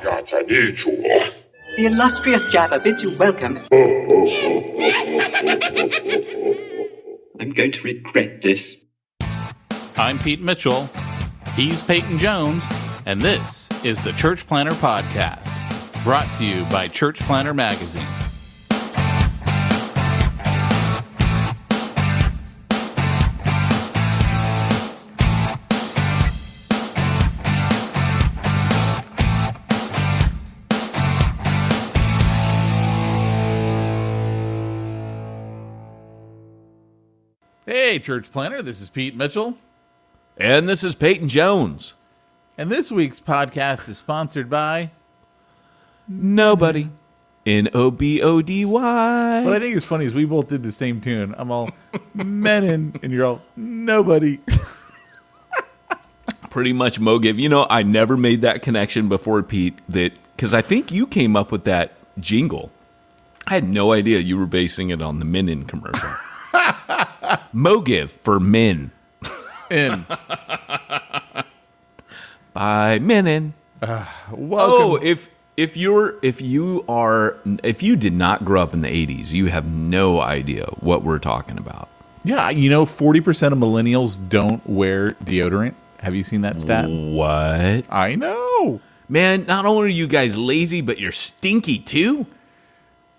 The illustrious Jabba bids you welcome. I'm going to regret this. I'm Pete Mitchell. He's Peyton Jones. And this is the Church Planter Podcast, brought to you by Church Planter Magazine. Hey, Church Planter, this is Pete Mitchell. And this is Peyton Jones. And this week's podcast is sponsored by... Nobody. Nobody. What I think is funny is we both did the same tune. I'm all, Menin, and you're all, nobody. Pretty much Mogiv. You know, I never made that connection before, Pete, because I think you came up with that jingle. I had no idea you were basing it on the Menin commercial. Mogiv for men. In. By Menin. Welcome. Oh, if you did not grow up in the 80s, you have no idea what we're talking about. Yeah, 40% of millennials don't wear deodorant. Have you seen that stat? What? I know. Man, not only are you guys lazy, but you're stinky too.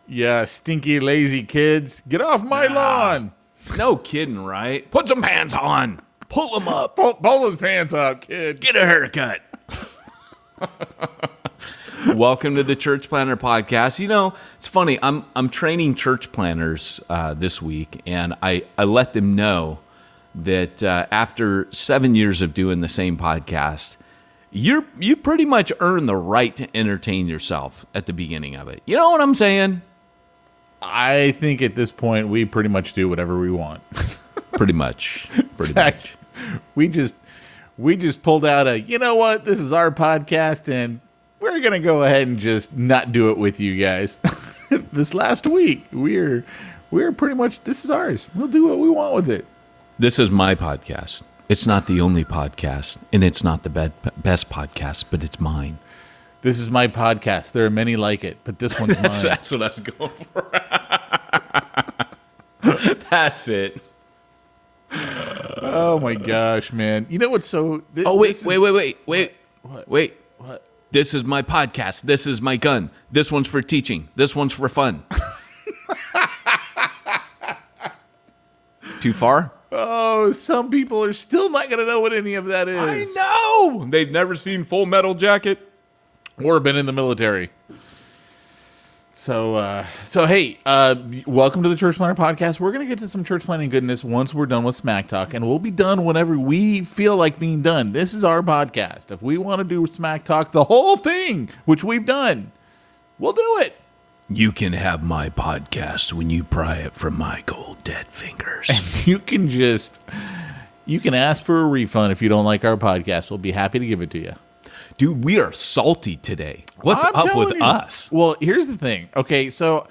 Yeah, stinky, lazy kids. Get off my lawn. No kidding, right? Put some pants on. Pull them up. Pull his pants up, kid. Get a haircut. Welcome to the Church Planter Podcast. You know, it's funny. I'm training church planners this week, and I let them know that after 7 years of doing the same podcast, you pretty much earn the right to entertain yourself at the beginning of it. You know what I'm saying? I think at this point we pretty much do whatever we want. Pretty much. We just pulled out you know what? This is our podcast, and we're going to go ahead and just not do it with you guys. This last week, we're pretty much, this is ours. We'll do what we want with it. This is my podcast. It's not the only podcast, and it's not the best podcast, but it's mine. This is my podcast. There are many like it, but this one's mine. That's what I was going for. That's it. Oh my gosh, man! You know what's so? Wait! What? This is my podcast. This is my gun. This one's for teaching. This one's for fun. Too far? Oh, some people are still not going to know what any of that is. I know. They've never seen Full Metal Jacket or been in the military. So hey, welcome to the Church Planter Podcast. We're going to get to some church planting goodness once we're done with Smack Talk, and we'll be done whenever we feel like being done. This is our podcast. If we want to do Smack Talk, the whole thing, which we've done, we'll do it. You can have my podcast when you pry it from my cold dead fingers. And you can ask for a refund if you don't like our podcast. We'll be happy to give it to you. Dude, we are salty today. What's up with us? Well, here's the thing. Okay, so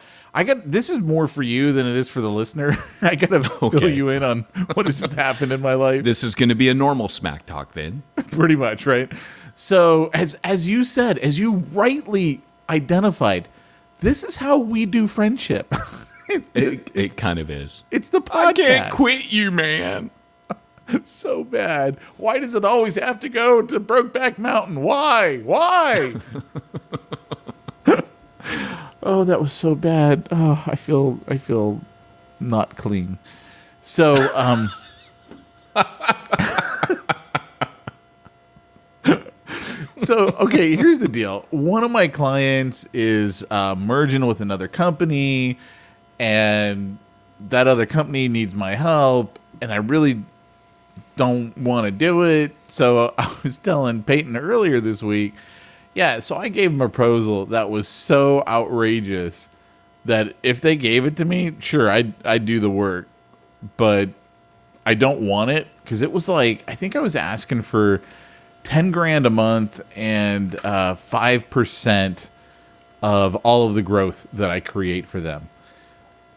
this is more for you than it is for the listener. I got to fill you in on what has just happened in my life. This is going to be a normal Smack Talk then. Pretty much, right? So, as you said, as you rightly identified, this is how we do friendship. It kind of is. It's the podcast. I can't quit you, man. So bad. Why does it always have to go to Brokeback Mountain? Why? Oh, that was so bad. Oh, I feel not clean. So, okay, here's the deal. One of my clients is merging with another company, and that other company needs my help, and I really don't want to do it. So I was telling Peyton earlier this week, so I gave him a proposal that was so outrageous that if they gave it to me, sure, I'd do the work, but I don't want it, because it was like, I think I was asking for $10,000 a month and 5% of all of the growth that I create for them.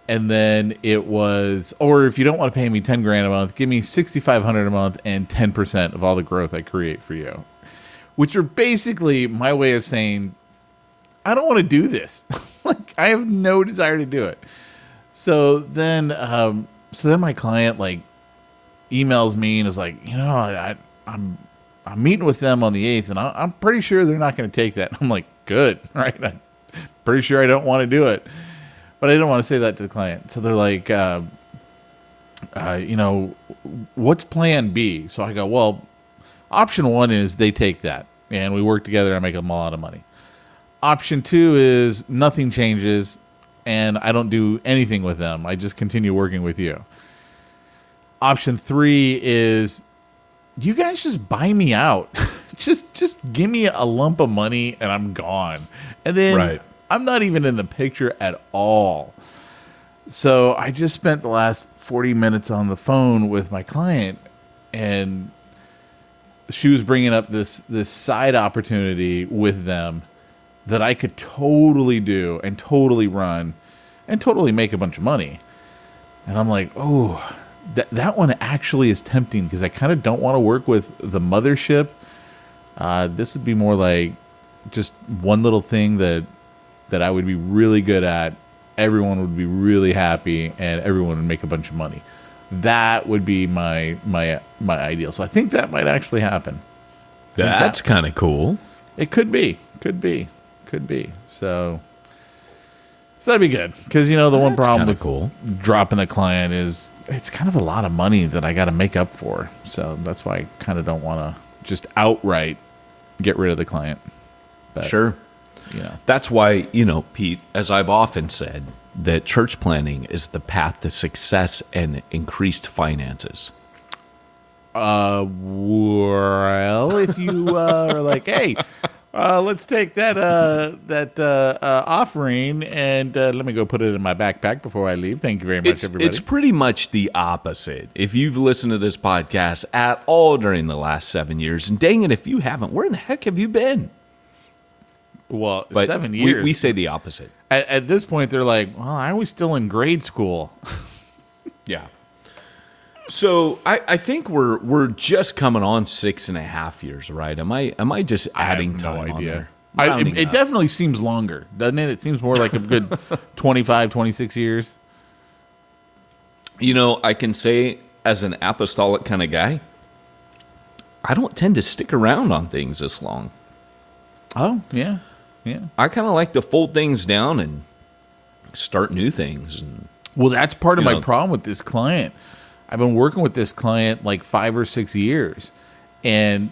And then it was, or if you don't want to pay me $10,000 a month, give me $6,500 a month and 10% of all the growth I create for you. Which are basically my way of saying, I don't want to do this. Like, I have no desire to do it. So then my client like emails me and is like, I'm meeting with them on the 8th, and I'm pretty sure they're not going to take that. I'm like, good, right? I'm pretty sure I don't want to do it, but I didn't want to say that to the client. So they're like, what's plan B? So I go, well, option 1 is they take that, and we work together and I make them a lot of money. Option 2 is nothing changes, and I don't do anything with them. I just continue working with you. Option 3 is you guys just buy me out. just give me a lump of money and I'm gone. And then I'm not even in the picture at all. So I just spent the last 40 minutes on the phone with my client, and she was bringing up this side opportunity with them that I could totally do and totally run and totally make a bunch of money. And I'm like, oh, that one actually is tempting because I kind of don't want to work with the mothership. This would be more like just one little thing that I would be really good at. Everyone would be really happy, and everyone would make a bunch of money. That would be my ideal. So I think that might actually happen. That's kind of cool. It could be. So that'd be good, because the one problem with dropping a client is it's kind of a lot of money that I got to make up for. So that's why I kind of don't want to just outright get rid of the client. But, sure. That's why, Pete, as I've often said, that church planning is the path to success and increased finances. Well, if you are like, hey, let's take that offering and let me go put it in my backpack before I leave. Thank you very much, everybody. It's pretty much the opposite. If you've listened to this podcast at all during the last 7 years, and dang it, if you haven't, where in the heck have you been? Well, but 7 years. We say the opposite. At this point, they're like, well, I was still in grade school. Yeah. So I think we're just coming on 6.5 years, right? Am I just adding time on there? It definitely seems longer, doesn't it? It seems more like a good 25, 26 years. I can say as an apostolic kind of guy, I don't tend to stick around on things this long. Oh, yeah. Yeah. I kind of like to fold things down and start new things. Well, that's part of my problem with this client. I've been working with this client like 5 or 6 years. And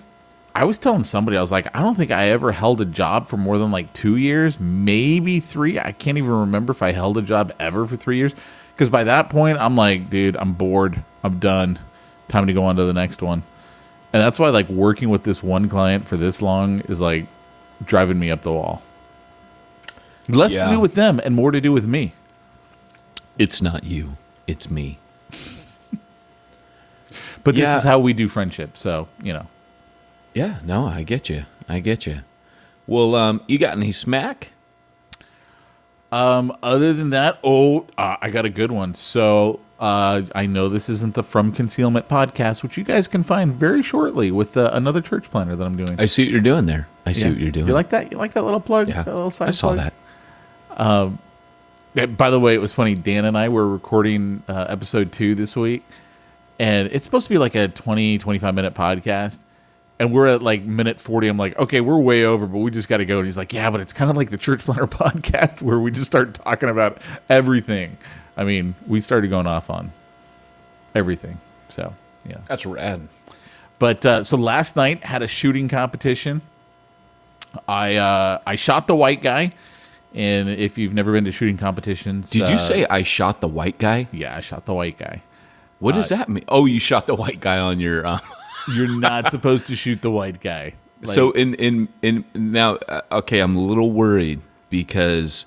I was telling somebody, I was like, I don't think I ever held a job for more than like 2 years, maybe 3. I can't even remember if I held a job ever for 3 years. Because by that point, I'm like, dude, I'm bored. I'm done. Time to go on to the next one. And that's why like working with this one client for this long is like driving me up the wall. Less to do with them and more to do with me. It's not you. It's me. But this is how we do friendship. So, Yeah, no, I get you. Well, you got any smack? Other than that, I got a good one. So I know this isn't the From Concealment podcast, which you guys can find very shortly with another church planner that I'm doing. I see what you're doing there. I see what you're doing. You like that? You like that little plug? Yeah, that little side I saw plug? that. By the way, it was funny. Dan and I were recording episode 2 this week, and it's supposed to be like a 20, 25-minute podcast. And we're at like minute 40. I'm like, okay, we're way over, but we just got to go. And he's like, yeah, but it's kind of like the Church Planner podcast where we just start talking about everything. I mean, we started going off on everything. So, yeah. That's rad. But so last night had a shooting competition. I shot the white guy. And if you've never been to shooting competitions. Did you say I shot the white guy? Yeah, I shot the white guy. What does that mean? Oh, you shot the white guy on your... You're not supposed to shoot the white guy. So in now, okay, I'm a little worried because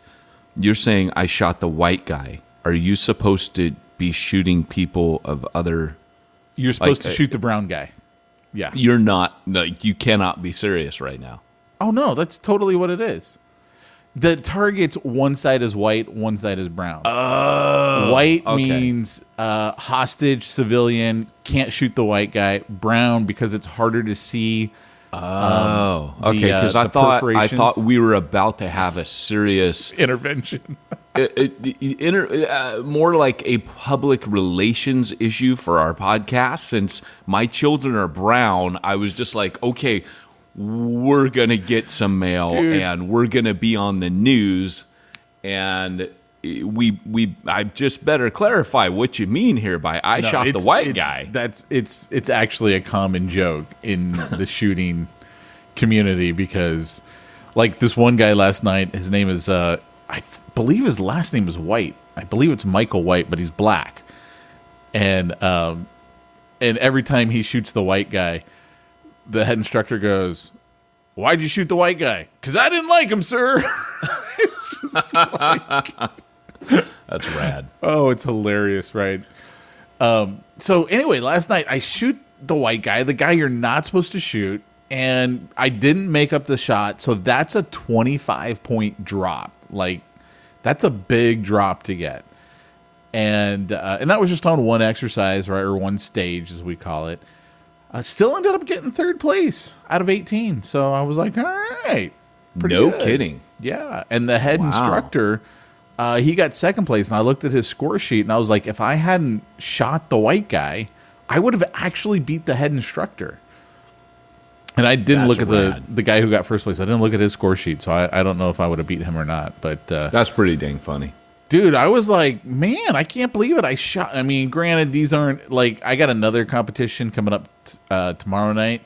you're saying I shot the white guy. Are you supposed to be shooting people of other? You're supposed to shoot the brown guy. Yeah. You're not. No, you cannot be serious right now. Oh no, that's totally what it is. The target's one side is white, one side is brown. Oh, white means hostage, civilian, can't shoot the white guy. Brown because it's harder to see Oh, okay. Because I thought we were about to have a serious intervention. More like a public relations issue for our podcast. Since my children are brown, I was just like, okay, we're gonna get some mail, dude, and we're gonna be on the news, and I just better clarify what you mean here by shot the white guy. It's actually a common joke in the shooting community, because like this one guy last night, his name is I believe his last name is White. I believe it's Michael White, but he's black. And every time he shoots the white guy, the head instructor goes, "Why'd you shoot the white guy?" "'Cause I didn't like him, sir." It's just like, that's rad. Oh, it's hilarious, right? So anyway, last night I shoot the white guy, the guy you're not supposed to shoot, and I didn't make up the shot. So that's a 25-point drop. Like, that's a big drop to get. And that was just on one exercise, right, or one stage, as we call it. I still ended up getting third place out of 18. So I was like, all right, pretty good. No kidding. Yeah, and the head instructor, he got second place, and I looked at his score sheet, and I was like, if I hadn't shot the white guy, I would have actually beat the head instructor. And I didn't look at the guy who got first place. I didn't look at his score sheet, so I don't know if I would have beat him or not. But that's pretty dang funny. Dude, I was like, man, I can't believe it. I shot. I mean, granted, these aren't like, I got another competition coming up tomorrow night,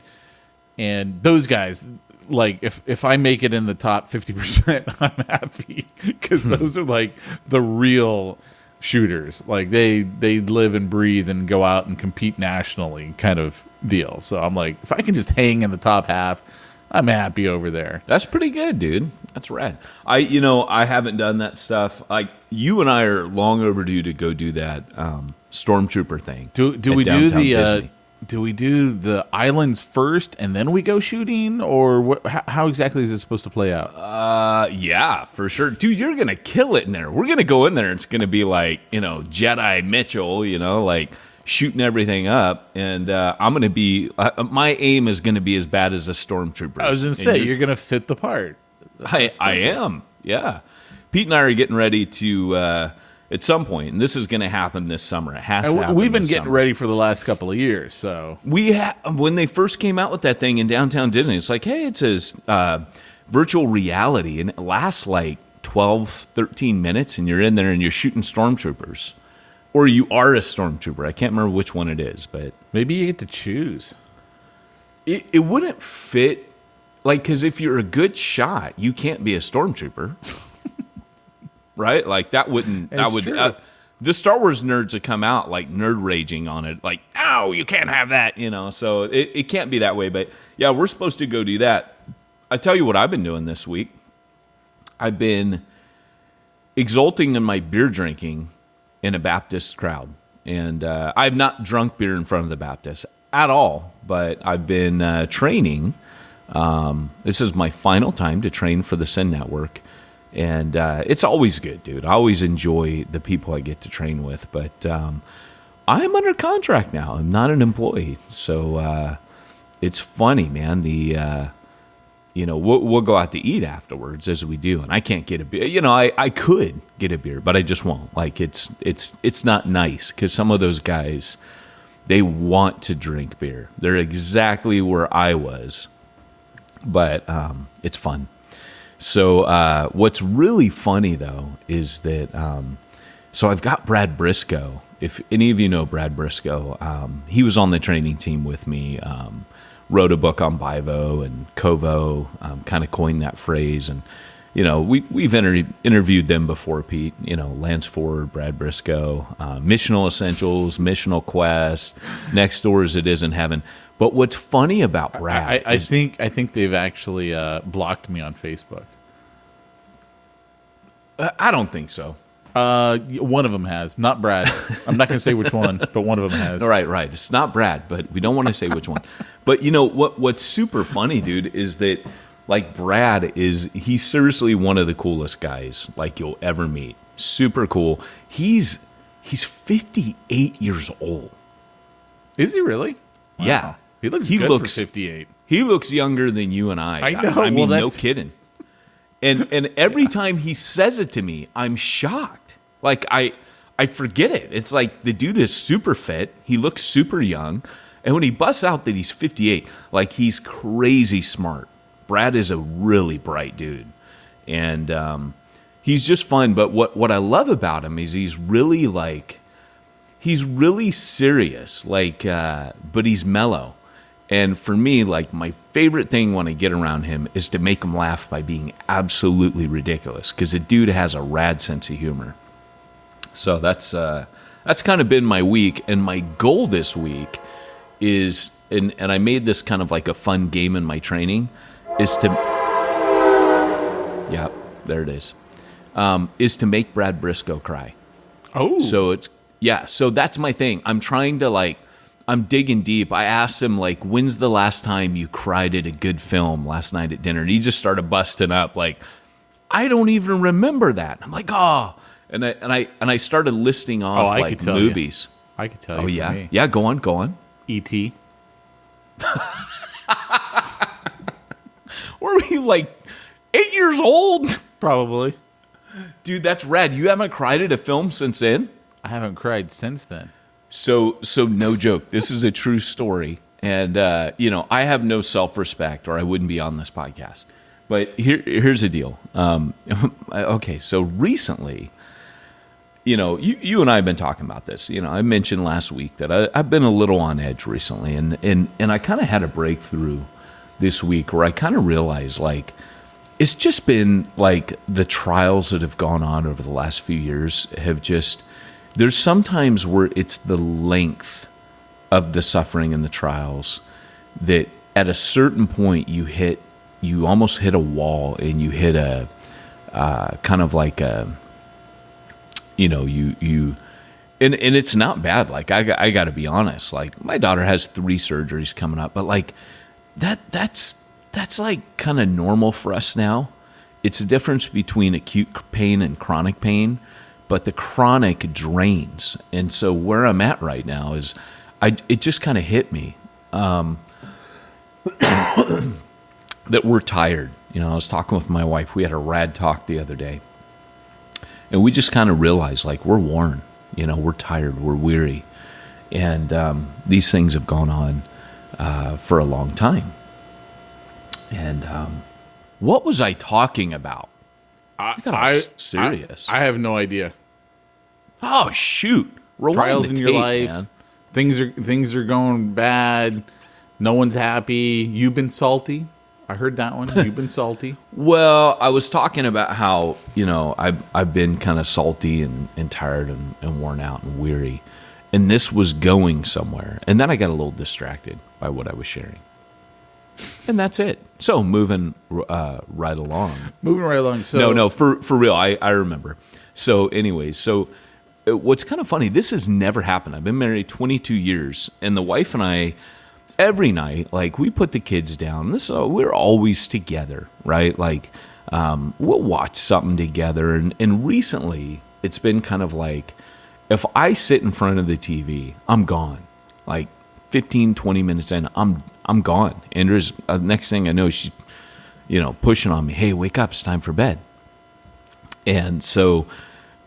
and those guys, like, if I make it in the top 50%, I'm happy, because those are like the real shooters. Like, they live and breathe and go out and compete nationally, kind of deal. So I'm like, if I can just hang in the top half, I'm happy over there. That's pretty good, dude. That's rad. I haven't done that stuff. Like, you and I are long overdue to go do that stormtrooper thing. Do we do the do we do the islands first and then we go shooting, or what? How exactly is it supposed to play out? Yeah, for sure, dude. You're gonna kill it in there. We're gonna go in there. It's gonna be like, Jedi Mitchell, like shooting everything up, and I'm gonna be. My aim is gonna be as bad as the stormtroopers. I was gonna say you're gonna fit the part. I am. Yeah. Pete and I are getting ready to at some point, and this is going to happen this summer. It has to happen. We've been getting ready for the last couple of years. So when they first came out with that thing in downtown Disney, it's like, hey, it says virtual reality, and it lasts like 12, 13 minutes, and you're in there and you're shooting stormtroopers. Or you are a stormtrooper. I can't remember which one it is, but maybe you get to choose. It wouldn't fit. Like, because if you're a good shot, you can't be a stormtrooper, right? Like, that wouldn't. That would. The Star Wars nerds would come out like nerd raging on it, like, "Oh, you can't have that," So it can't be that way. But yeah, we're supposed to go do that. I tell you what I've been doing this week. I've been exulting in my beer drinking in a Baptist crowd, and I've not drunk beer in front of the Baptists at all. But I've been training. This is my final time to train for the Sin Network, and it's always good, dude. I always enjoy the people I get to train with, but I'm under contract now. I'm not an employee, so it's funny, man. We'll go out to eat afterwards, as we do, and I can't get a beer. I could get a beer, but I just won't. Like, it's not nice, because some of those guys, they want to drink beer. They're exactly where I was. But it's fun. So what's really funny, though, is that so I've got Brad Briscoe. If any of you know Brad Briscoe, he was on the training team with me, wrote a book on Bivo and Kovo, kind of coined that phrase. And, we've interviewed them before, Pete. Lance Ford, Brad Briscoe, Missional Essentials, Missional Quest, Next Door as It Is in Heaven. But what's funny about Brad, I think they've actually blocked me on Facebook. I don't think so. One of them has, not Brad. I'm not going to say which one, but one of them has. Right. It's not Brad, but we don't want to say which one. But what's super funny, dude, is that, like, Brad he's seriously one of the coolest guys like you'll ever meet. Super cool. He's 58 years old. Is he really? Wow. Yeah. He looks good for 58. he looks younger than you and I. I know. I mean, well, no kidding. And every time he says it to me, I'm shocked. Like I forget it. It's like the dude is super fit. He looks super young. And when he busts out that he's 58, like he's crazy smart. Brad is a really bright dude. And he's just fun. But what I love about him is he's really serious, but he's mellow. And for me, like my favorite thing when I get around him is to make him laugh by being absolutely ridiculous, because the dude has a rad sense of humor. So that's kind of been my week. And my goal this week is, and I made this kind of like a fun game in my training, is to, yeah, there it is to make Brad Briscoe cry. Oh. So that's my thing. I'm trying to I'm digging deep. I asked him, when's the last time you cried at a good film last night at dinner? And he just started busting up I don't even remember that. I'm like, oh. And I started listing off movies. I could tell you. Oh, yeah. For me. Yeah, go on. E.T. Were we 8 years old? Probably. Dude, that's rad. You haven't cried at a film since then? I haven't cried since then. So no joke. This is a true story. And, I have no self-respect or I wouldn't be on this podcast. But here's the deal. Okay, so recently, you and I have been talking about this. I mentioned last week that I've been a little on edge recently. And I kind of had a breakthrough this week where I kind of realized, it's just been the trials that have gone on over the last few years have just... There's sometimes where it's the length of the suffering and the trials that at a certain point you almost hit a wall, and you hit a kind of like a, and it's not bad. I got to be honest. My daughter has 3 surgeries coming up, but that's kind of normal for us now. It's the difference between acute pain and chronic pain. But the chronic drains. And so where I'm at right now is, it just kind of hit me that we're tired. I was talking with my wife. We had a rad talk the other day. And we just kind of realized, we're worn. We're tired. We're weary. And these things have gone on for a long time. And what was I talking about? Serious. I have no idea. Oh shoot! Trials in your tape, life, man. Things are going bad. No one's happy. You've been salty. I heard that one. You've been salty. Well, I was talking about how I've been kind of salty and tired and worn out and weary, and this was going somewhere. And then I got a little distracted by what I was sharing, and that's it. So moving right along. So no, for real. I remember. So anyways, what's kind of funny, this has never happened. I've been married 22 years, and the wife and I, every night, we put the kids down. We're always together, right? We'll watch something together. And recently, it's been kind of if I sit in front of the TV, I'm gone. 15, 20 minutes in, I'm gone. And there's next thing I know, she's, pushing on me. Hey, wake up! It's time for bed. And so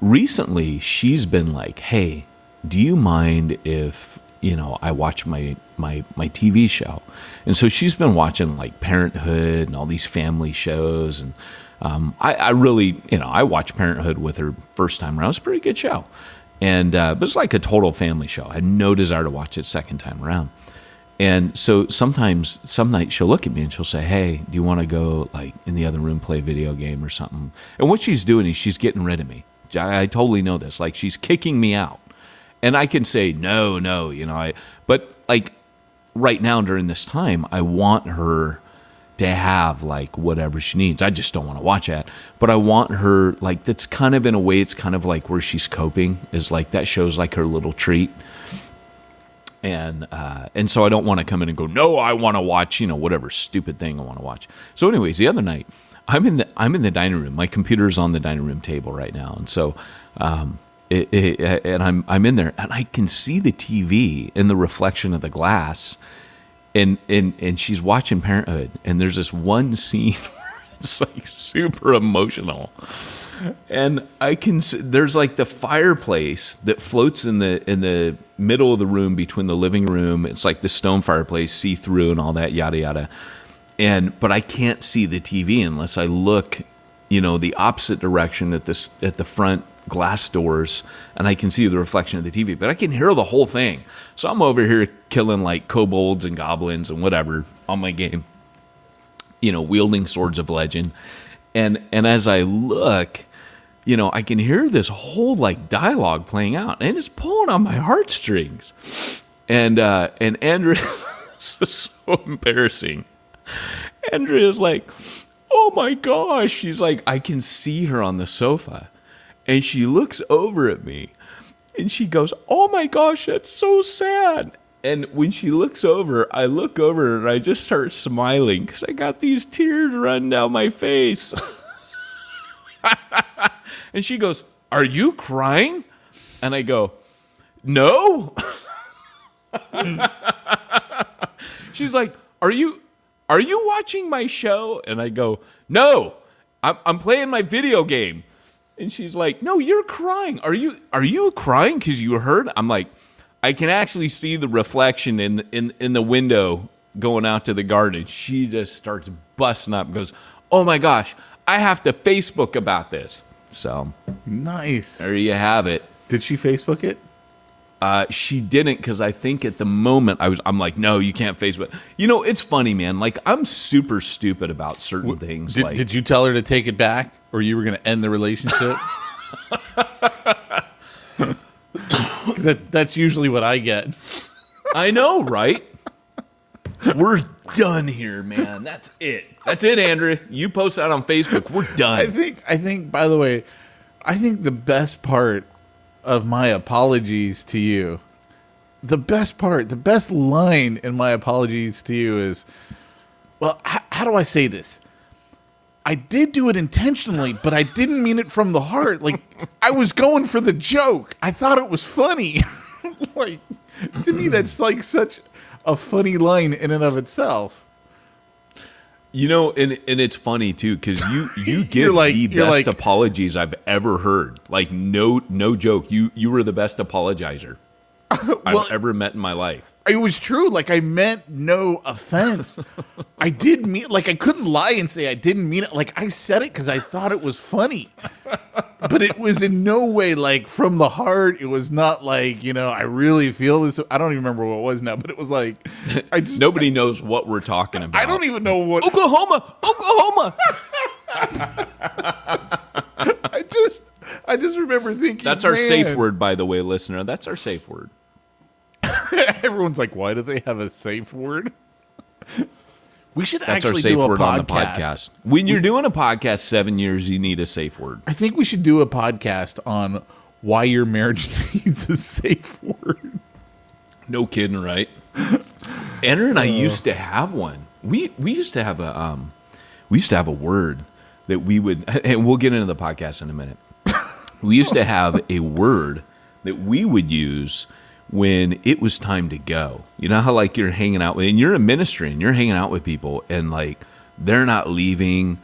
recently, she's been like, "Hey, do you mind if I watch my TV show?" And so she's been watching Parenthood and all these family shows. And I really, I watched Parenthood with her first time around. It's a pretty good show. And but it's a total family show. I had no desire to watch it second time around. And so some nights she'll look at me and she'll say, "Hey, do you want to go in the other room, play a video game or something?" And what she's doing is she's getting rid of me. I totally know this. She's kicking me out. And I can say, no, but right now during this time, I want her to have whatever she needs. I just don't want to watch it, but I want her that's kind of, in a way, it's kind of where she's coping, is that show's her little treat. And so I don't want to come in and go, no, I want to watch, whatever stupid thing I want to watch. So anyways, the other night, I'm in the dining room. My computer's on the dining room table right now. And so and I'm in there, and I can see the TV in the reflection of the glass. and she's watching Parenthood, and there's this one scene where it's like super emotional, and there's like the fireplace that floats in the middle of the room between the living room. It's like the stone fireplace, see through and all that, yada yada. But I can't see the TV unless I look, the opposite direction at the front glass doors, and I can see the reflection of the TV, but I can hear the whole thing. So I'm over here killing like kobolds and goblins and whatever on my game, wielding swords of legend. And as I look, I can hear this whole like dialogue playing out, and it's pulling on my heartstrings. And Andrea, this is so embarrassing. Andrea's like, oh my gosh. She's like, I can see her on the sofa. And she looks over at me and she goes, oh my gosh, that's so sad. And when she looks over, I look over and I just start smiling because I got these tears running down my face. And she goes, are you crying? And I go, no. She's like, Are you watching my show? And I go, no, I'm playing my video game. And she's like, no, you're crying. Are you crying because you heard? I'm like, I can actually see the reflection in the window going out to the garden. She just starts busting up and goes, oh my gosh, I have to Facebook about this. So nice. There you have it. Did she Facebook it? She didn't, because I think at the moment I'm like, no, you can't Facebook. It's funny, man. Like, I'm super stupid about certain things. Did you tell her to take it back, or you were going to end the relationship? Because that's usually what I get. I know, right? We're done here, man. That's it. That's it, Andrea. You post that on Facebook. We're done. I think. By the way, I think the best part of my apologies to you, the best line in my apologies to you is, well, how do I say this? I did do it intentionally, but I didn't mean it from the heart. Like, I was going for the joke. I thought it was funny. Like, to me, that's like such a funny line in and of itself. And it's funny too, because you give the best apologies I've ever heard. Like, no joke. You were the best apologizer I've ever met in my life. It was true. Like, I meant no offense. I did mean, like, I couldn't lie and say I didn't mean it. Like, I said it because I thought it was funny. But it was in no way, like, from the heart. It was not like, I really feel this. I don't even remember what it was now, but it was like, Nobody knows what we're talking about. I don't even know what. Oklahoma! I just remember thinking. That's our safe word, by the way, listener. That's our safe word. Everyone's like, why do they have a safe word? We should That's actually our safe do a word podcast. On the podcast. When you're doing a podcast 7 years, you need a safe word. I think we should do a podcast on why your marriage needs a safe word. No kidding, right? Andrew and I used to have one. We used to have a word that we would, and we'll get into the podcast in a minute. We used to have a word that we would use when it was time to go. You know how, like, you're hanging out with, and you're in ministry and you're hanging out with people, and like they're not leaving,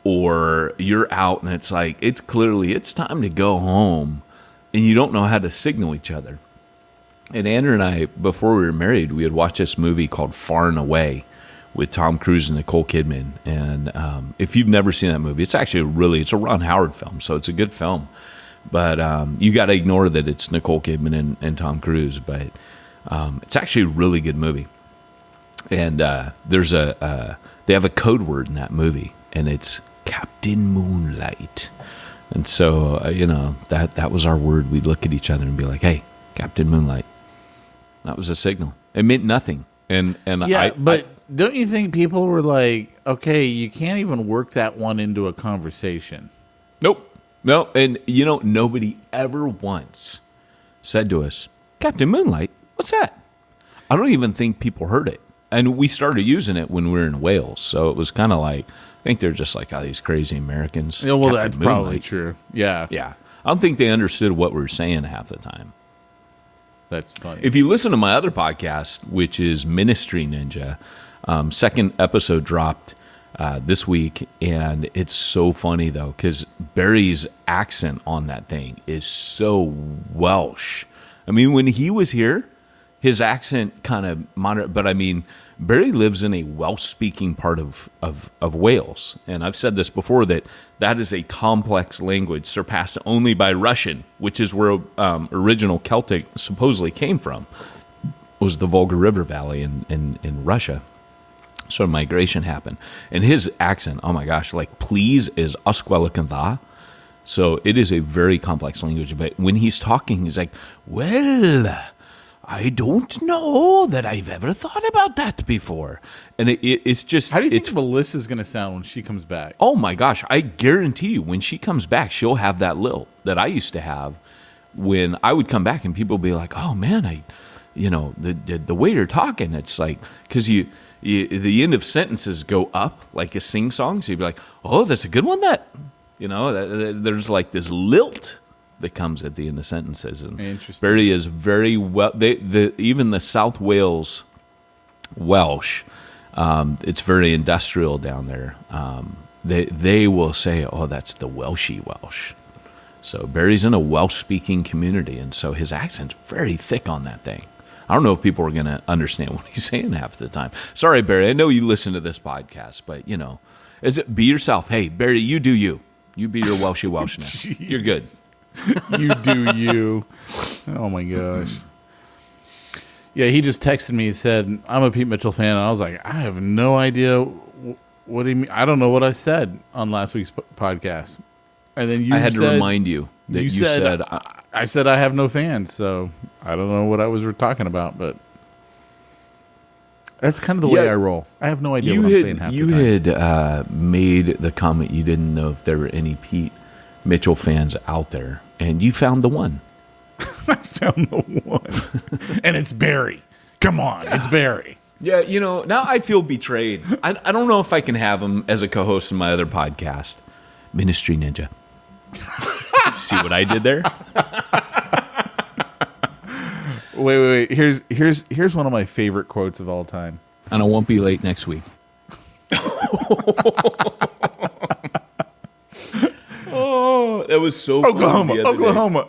or you're out and it's like, it's time to go home, and you don't know how to signal each other. And Andrew and I, before we were married, we had watched this movie called Far and Away with Tom Cruise and Nicole Kidman. And if you've never seen that movie, it's actually it's a Ron Howard film, so it's a good film. But you got to ignore that it's Nicole Kidman and Tom Cruise. But it's actually a really good movie. And they have a code word in that movie, and it's Captain Moonlight. And so that was our word. We'd look at each other and be like, "Hey, Captain Moonlight." That was a signal. It meant nothing. And yeah, but don't you think people were like, "Okay, you can't even work that one into a conversation"? Nope. No, and nobody ever once said to us, "Captain Moonlight, what's that?" I don't even think people heard it. And we started using it when we were in Wales, so it was kind of like, I think they're just like, these crazy Americans. Yeah, well, Captain that's Moonlight. probably true. Yeah. Yeah. I don't think they understood what we were saying half the time. That's funny. If you listen to my other podcast, which is Ministry Ninja, second episode dropped this week, and it's so funny though because Barry's accent on that thing is so Welsh. I mean, when he was here, his accent kind of moderate, but I mean, Barry lives in a Welsh-speaking part of Wales, and I've said this before that is a complex language surpassed only by Russian, which is where original Celtic supposedly came from, was the Volga River Valley in Russia. So migration happened, and his accent, oh my gosh, like please is Osquelakantha. So it is a very complex language, but when he's talking, he's like, well, I don't know that I've ever thought about that before. And it's just... How do you think Melissa's going to sound when she comes back? Oh, my gosh. I guarantee you, when she comes back, she'll have that lilt that I used to have when I would come back and people would be like, oh, man, the way you're talking, it's like... Because the end of sentences go up like a sing-song. So you'd be like, oh, that's a good one, that... there's like this lilt that comes at the end of sentences. And interesting. Barry is very well. Even the South Wales Welsh, it's very industrial down there. They will say, "Oh, that's the Welshy Welsh." So Barry's in a Welsh-speaking community, and so his accent's very thick on that thing. I don't know if people are going to understand what he's saying half the time. Sorry, Barry. I know you listen to this podcast, but be yourself. Hey, Barry, you do you. You be your Welshy Welshness. You're good. You do you. Oh my gosh. Yeah, he just texted me. He said, I'm a Pete Mitchell fan. And I was like, I have no idea what do you mean. I don't know what I said on last week's podcast. And then I had to remind you that you said I said I have no fans. So I don't know what I was talking about, but that's kind of the way I roll. I have no idea what I'm saying half the time. You had made the comment you didn't know if there were any Pete Mitchell fans out there, and you found the one. I found the one. And it's Barry. Come on, it's Barry. Yeah, now I feel betrayed. I don't know if I can have him as a co-host in my other podcast, Ministry Ninja. See what I did there? Wait. Here's one of my favorite quotes of all time. And I won't be late next week. Oh, that was so funny. Oklahoma.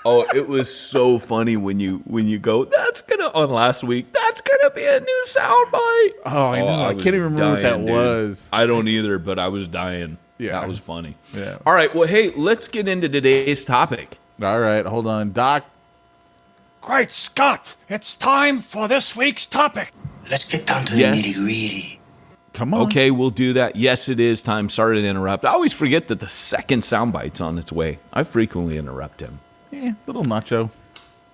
Oh, it was so funny when you go, on last week, that's gonna be a new soundbite. Oh, I know. I can't even remember what that was. I don't either, but I was dying. Yeah. That was funny. Yeah. All right, well, hey, let's get into today's topic. All right, hold on. Doc. Great Scott! It's time for this week's topic. Let's get down to the nitty-gritty. Come on. Okay, we'll do that. Yes, it is time. Sorry to interrupt. I always forget that the second soundbite's on its way. I frequently interrupt him. Yeah, little nacho.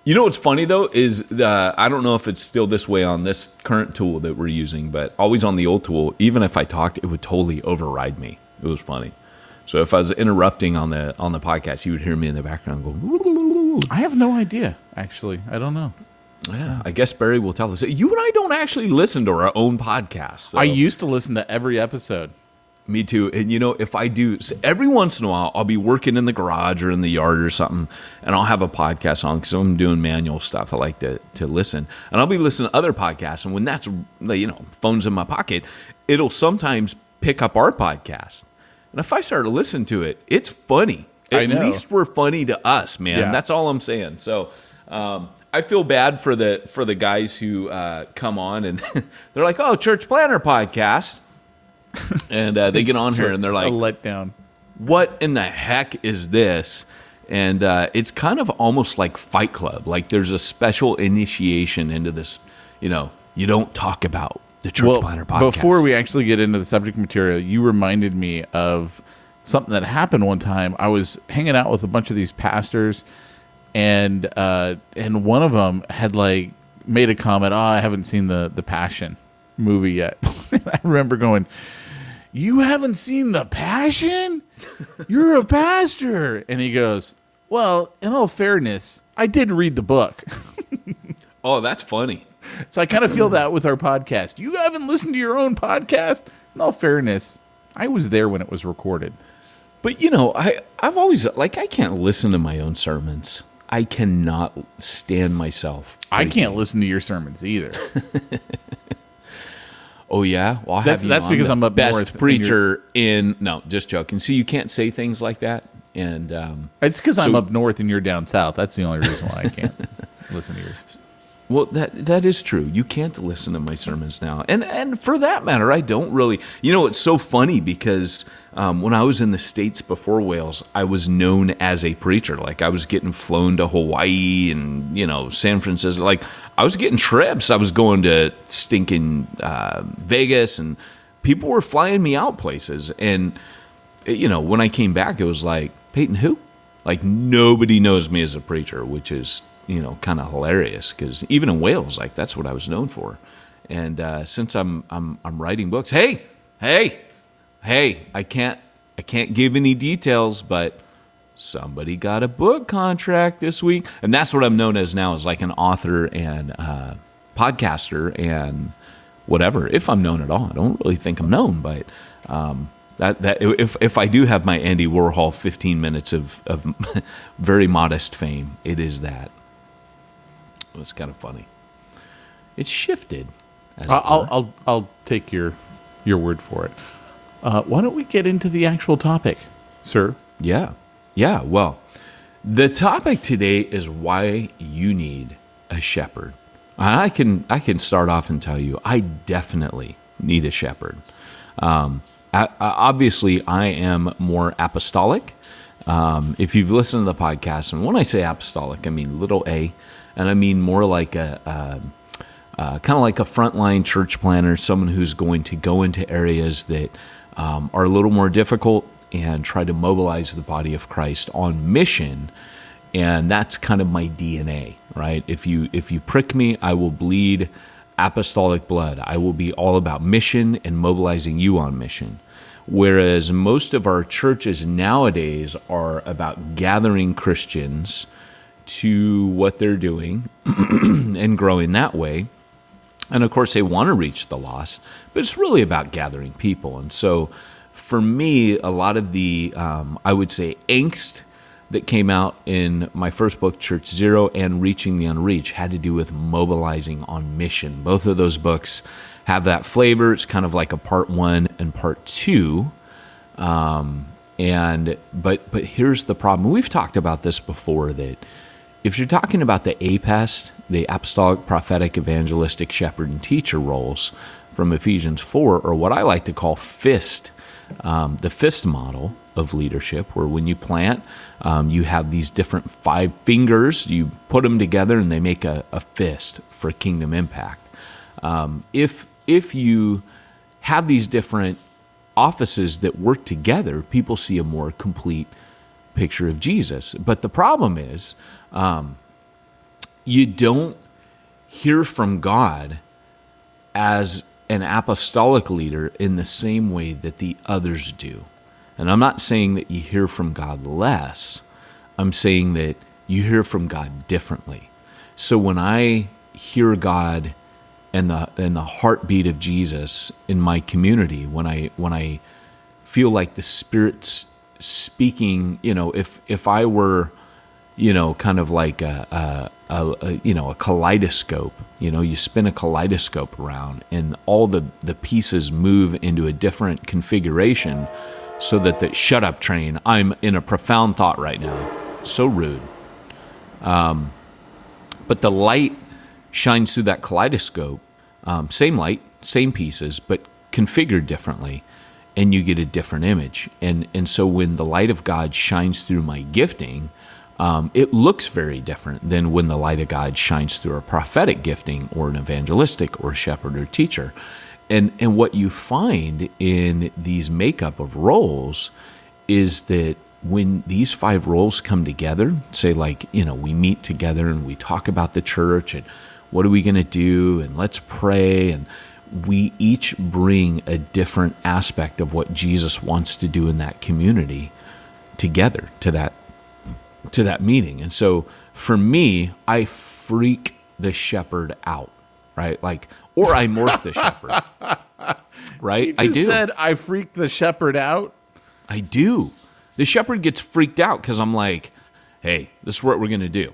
You know what's funny, though, is I don't know if it's still this way on this current tool that we're using, but always on the old tool, even if I talked, it would totally override me. It was funny. So if I was interrupting on the podcast, you would hear me in the background go. I have no idea, actually. I don't know. Yeah, I guess Barry will tell us. You and I don't actually listen to our own podcast. So. I used to listen to every episode. Me too. And if I do, so every once in a while, I'll be working in the garage or in the yard or something, and I'll have a podcast on because I'm doing manual stuff. I like to listen. And I'll be listening to other podcasts. And when that's, phone's in my pocket, it'll sometimes pick up our podcast. And if I start to listen to it, it's funny. At least we're funny to us, man. Yeah. That's all I'm saying. So I feel bad for the guys who come on and they're like, oh, Church Planner Podcast. And they get on here and they're like, a letdown. What in the heck is this? And it's kind of almost like Fight Club. Like there's a special initiation into this, you don't talk about the Church Planner Podcast. Before we actually get into the subject material, you reminded me of something that happened one time. I was hanging out with a bunch of these pastors, and one of them had made a comment, I haven't seen the Passion movie yet. I remember going, you haven't seen The Passion? You're a pastor. And he goes, well, in all fairness, I did read the book. Oh, that's funny. So I kind of feel that with our podcast. You haven't listened to your own podcast? In all fairness, I was there when it was recorded. But, I've always, I can't listen to my own sermons. I cannot stand myself. I can't listen to your sermons either. Oh yeah, well, I'll That's have you that's on because the I'm up best north. preacher in. No, just joking. See, you can't say things like that, and It's because I'm up north and you're down south. That's the only reason why I can't listen to yours. well, that is true. You can't listen to my sermons now, and for that matter, I don't really. You know, it's so funny because when I was in the States before Wales, I was known as a preacher. Like I was getting flown to Hawaii and San Francisco. Like I was getting trips. I was going to stinking Vegas, and people were flying me out places. And when I came back, it was like, Peyton, who? Like nobody knows me as a preacher, which is kind of hilarious because even in Wales, like that's what I was known for. And since I'm writing books, hey, I can't give any details, but somebody got a book contract this week, and that's what I'm known as now, is like an author and podcaster and whatever. If I'm known at all, I don't really think I'm known, but that if I do have my Andy Warhol 15 minutes of very modest fame, it is that. It's kind of funny. It's shifted. I'll take your word for it. Why don't we get into the actual topic, sir? Yeah. Well, the topic today is why you need a shepherd. I can start off and tell you, I definitely need a shepherd. Obviously, I am more apostolic. If you've listened to the podcast, and when I say apostolic, I mean little a, and I mean more like a kind of like a frontline church planner, someone who's going to go into areas that are a little more difficult and try to mobilize the body of Christ on mission. And that's kind of my DNA, right? If you prick me, I will bleed apostolic blood. I will be all about mission and mobilizing you on mission. Whereas most of our churches nowadays are about gathering Christians to what they're doing and growing that way. And of course, they want to reach the lost, but it's really about gathering people. And so for me, a lot of the, I would say, angst that came out in my first book, Church Zero, and Reaching the Unreached, had to do with mobilizing on mission. Both of those books have that flavor. It's kind of like a part 1 and part 2. But here's the problem. We've talked about this before, that if you're talking about the APEST, the apostolic, prophetic, evangelistic, shepherd, and teacher roles from Ephesians 4, or what I like to call FIST, the FIST model of leadership, where when you plant, you have these different 5 fingers, you put them together and they make a fist for kingdom impact. If you have these different offices that work together, people see a more complete picture of Jesus. But the problem is, you don't hear from God as an apostolic leader in the same way that the others do. And I'm not saying that you hear from God less. I'm saying that you hear from God differently. So when I hear God and the heartbeat of Jesus in my community, when I feel like the Spirit's speaking, if I were, kind of like a kaleidoscope, you spin a kaleidoscope around and all the pieces move into a different configuration, so that shut up train, I'm in a profound thought right now. So rude. But the light shines through that kaleidoscope, same light, same pieces, but configured differently, and you get a different image. And so when the light of God shines through my gifting, it looks very different than when the light of God shines through a prophetic gifting or an evangelistic or a shepherd or teacher. And what you find in these makeup of roles is that when these 5 roles come together, say like, we meet together and we talk about the church and what are we going to do and let's pray, and we each bring a different aspect of what Jesus wants to do in that community together to that meeting. And so for me, I freak the shepherd out, right? Or I morph the shepherd, right? You just said I freak the shepherd out? I do. The shepherd gets freaked out because I'm like, hey, this is what we're going to do.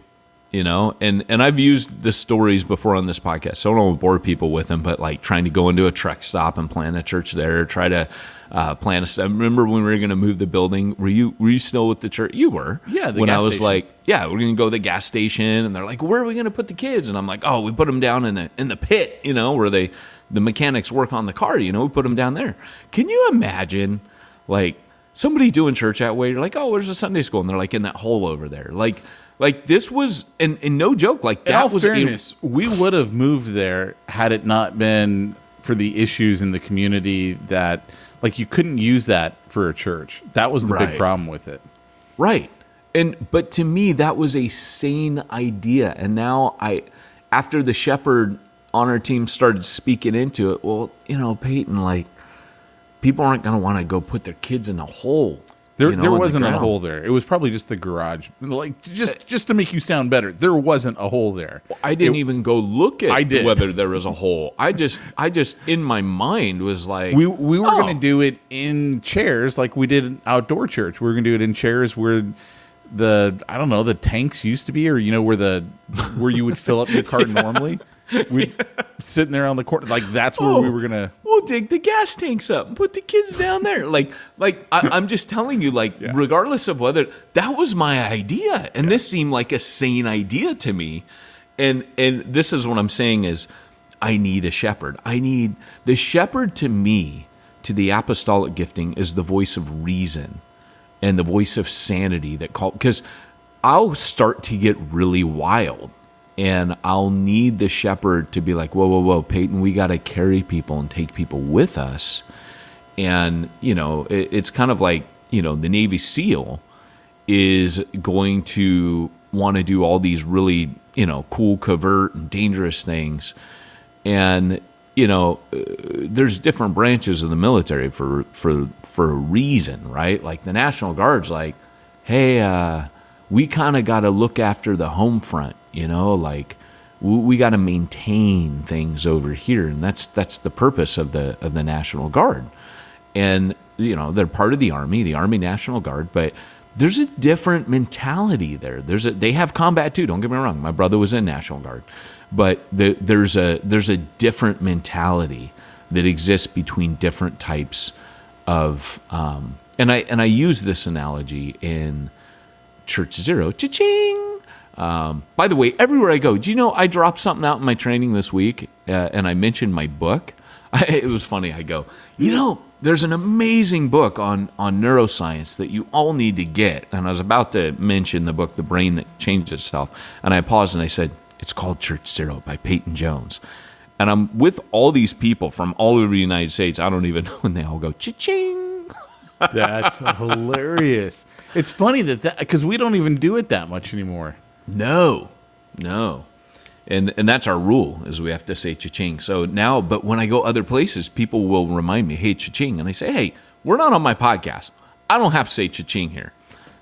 And I've used the stories before on this podcast, so I don't want to bore people with them, but like trying to go into a truck stop and plant a church there, try to plant a. I remember when we were going to move the building. Were you still with the church? You were. Yeah. When I was like, yeah, we're going to go to the gas station, and they're like, where are we going to put the kids? And I'm like, oh, we put them down in the pit, where the mechanics work on the car. We put them down there. Can you imagine, like somebody doing church that way? You're like, oh, where's the Sunday school? And they're like in that hole over there, Like this was, and no joke, like that was. In all fairness, we would have moved there had it not been for the issues in the community that, like, you couldn't use that for a church. That was the big problem with it. Right. But to me, that was a sane idea. And now after the Shepard on our team started speaking into it, well, Peyton, like, people aren't going to want to go put their kids in a hole. There wasn't a hole there. It was probably just the garage. Like, just to make you sound better, there wasn't a hole there. Well, I didn't even go look at whether there was a hole. I just in my mind was like, we were going to do it in chairs like we did an outdoor church. We were going to do it in chairs where the tanks used to be, or where you would fill up your car normally. We sitting there on the corner, like that's where we were gonna. We'll dig the gas tanks up and put the kids down there. I'm just telling you, regardless of whether that was my idea, and this seemed like a sane idea to me, and this is what I'm saying is, I need a shepherd. I need the shepherd to me, to the apostolic gifting, is the voice of reason and the voice of sanity because I'll start to get really wild. And I'll need the shepherd to be like, whoa, Peyton, we got to carry people and take people with us. And, it's kind of like, the Navy SEAL is going to want to do all these really, cool, covert, and dangerous things. And, there's different branches of the military for a reason, right? Like the National Guard's like, hey, we kind of got to look after the home front. We got to maintain things over here, and that's the purpose of the National Guard. And they're part of the Army National Guard, but there's a different mentality there. They have combat too. Don't get me wrong. My brother was in National Guard, but there's a different mentality that exists between different types of. And I use this analogy in Church Zero. Cha-ching. By the way, everywhere I go, do you know I dropped something out in my training this week, and I mentioned my book? It was funny. I go, there's an amazing book on neuroscience that you all need to get. And I was about to mention the book, The Brain That Changed Itself. And I paused and I said, it's called Church Zero by Peyton Jones. And I'm with all these people from all over the United States. I don't even know when they all go, cha-ching. That's hilarious. It's funny that because we don't even do it that much anymore. No. And that's our rule, is we have to say cha-ching. So now, but when I go other places, people will remind me, hey, cha-ching. And I say, hey, we're not on my podcast. I don't have to say cha-ching here.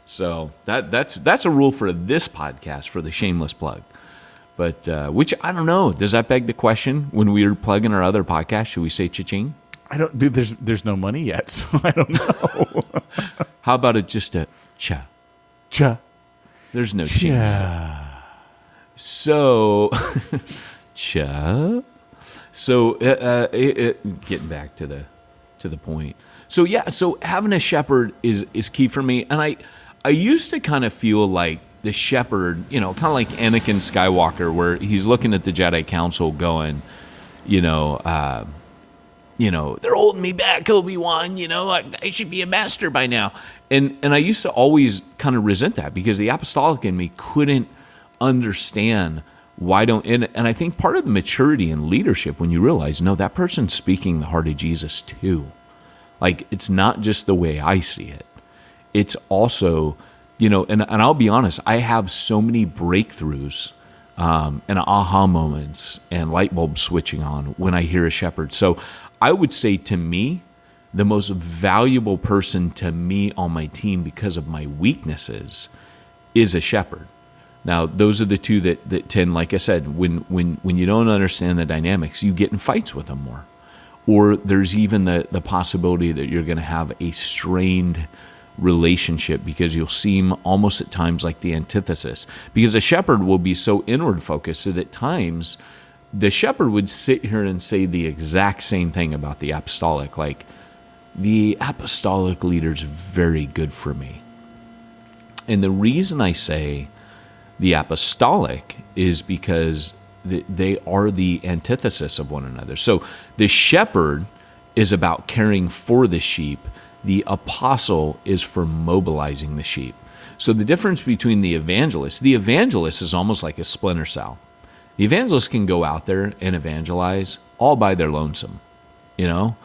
So that's a rule for this podcast, for the shameless plug. But, which, I don't know, does that beg the question, when we're plugging our other podcast, should we say cha-ching? Dude, there's no money yet, so I don't know. How about it just a cha? Cha. There's no ching. So, cha. So, getting back to the point. So so having a shepherd is key for me, and I used to kind of feel like the shepherd, kind of like Anakin Skywalker, where he's looking at the Jedi Council, going, they're holding me back, Obi-Wan. I should be a master by now. And I used to always kind of resent that, because the apostolic in me couldn't understand why don't. And I think part of the maturity in leadership, when you realize, no, that person's speaking the heart of Jesus too. Like, it's not just the way I see it. It's also, and I'll be honest, I have so many breakthroughs and aha moments and light bulbs switching on when I hear a shepherd. So I would say, to me, the most valuable person to me on my team, because of my weaknesses, is a shepherd. Now, those are the two that tend, like I said, when you don't understand the dynamics, you get in fights with them more. Or there's even the possibility that you're going to have a strained relationship, because you'll seem almost at times like the antithesis. Because a shepherd will be so inward focused that at times the shepherd would sit here and say the exact same thing about the apostolic, like, the apostolic leader's very good for me. And the reason I say the apostolic is because they are the antithesis of one another. So the shepherd is about caring for the sheep. The apostle is for mobilizing the sheep. So the difference between the evangelist is almost like a splinter cell. The evangelist can go out there and evangelize all by their lonesome, you know.